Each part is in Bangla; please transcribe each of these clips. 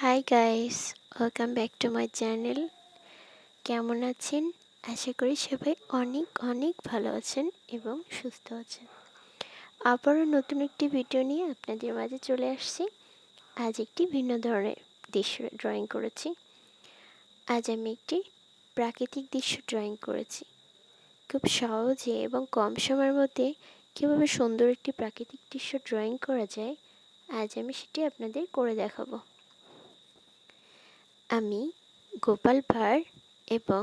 Hi guys, welcome back to my channel. কেমন আছেন? আশা করি সবাই অনেক অনেক ভালো আছেন এবং সুস্থ আছেন। আবারও নতুন একটি ভিডিও নিয়ে আপনাদের মাঝে চলে আসছি। আজ একটি ভিন্ন ধরনের দৃশ্য ড্রয়িং করেছি। আজ আমি একটি প্রাকৃতিক দৃশ্য ড্রয়িং করেছি। খুব সহজে এবং কম সময়ের মধ্যে কীভাবে সুন্দর একটি প্রাকৃতিক দৃশ্য ড্রয়িং করা যায়, আজ আমি সেটি আপনাদের করে দেখাবো। আমি গোপাল ভাঁড় এবং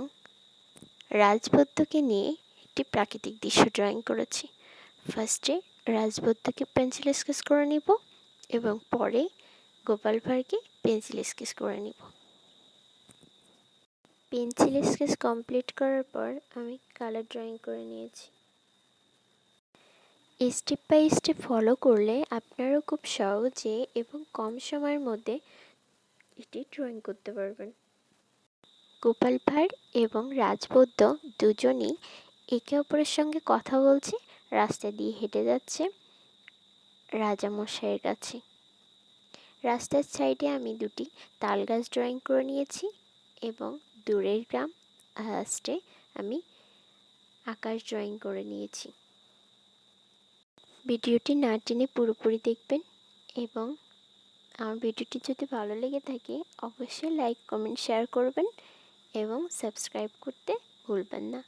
রাজবৈদ্যকে নিয়ে একটি প্রাকৃতিক দৃশ্য ড্রয়িং করেছি। ফার্স্টে রাজবৈদ্যকে পেন্সিল স্কেচ করে নিব এবং পরে গোপাল ভাঁড়কে পেন্সিল স্কেচ করে নিব। পেন্সিল স্কেচ কমপ্লিট করার পর আমি কালার ড্রয়িং করে নিয়েছি। স্টেপ বাই স্টেপ ফলো করলে আপনারাও খুব সহজে এবং কম সময়ের মধ্যে এটি ড্রয়িং করতে পারবেন। গোপাল ভাঁড় এবং রাজবৈদ্য দুজনই একে অপরের সঙ্গে কথা বলছে, রাস্তা দিয়ে হেঁটে যাচ্ছে রাজামশাইয়ের কাছে। রাস্তার সাইডে আমি দুটি তাল গাছ ড্রয়িং করে নিয়েছি এবং দূরের গ্রাম লাস্টে আমি আকাশ ড্রয়িং করে নিয়েছি। ভিডিওটি না টেনে পুরোপুরি দেখবেন এবং আমার ভিডিওটি যদি ভালো লেগে থাকে অবশ্যই লাইক, কমেন্ট, শেয়ার করবেন এবং সাবস্ক্রাইব করতে ভুলবেন না।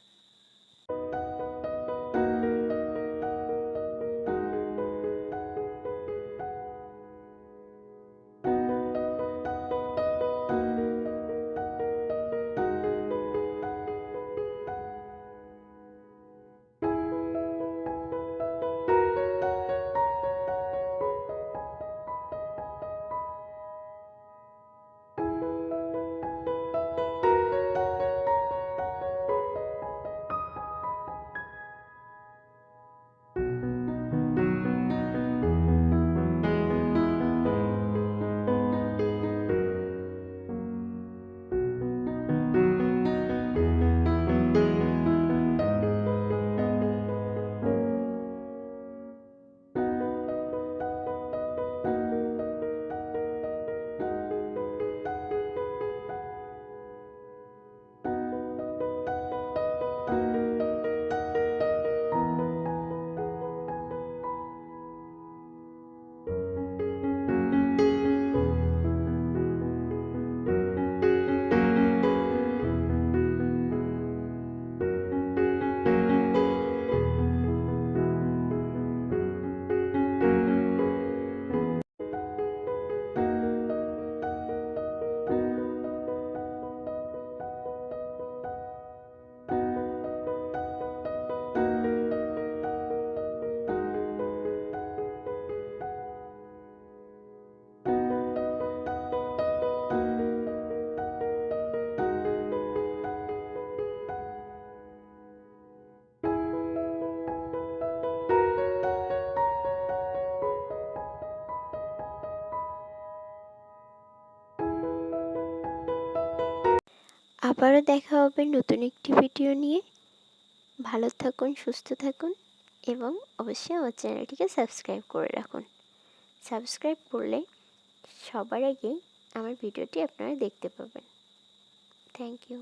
আবারও দেখা হবে নতুন একটি ভিডিও নিয়ে। ভালো থাকুন, সুস্থ থাকুন এবং অবশ্যই আমার চ্যানেলটিকে সাবস্ক্রাইব করে রাখুন। সাবস্ক্রাইব করলে সবার আগেই আমার ভিডিওটি আপনারা দেখতে পাবেন। Thank you.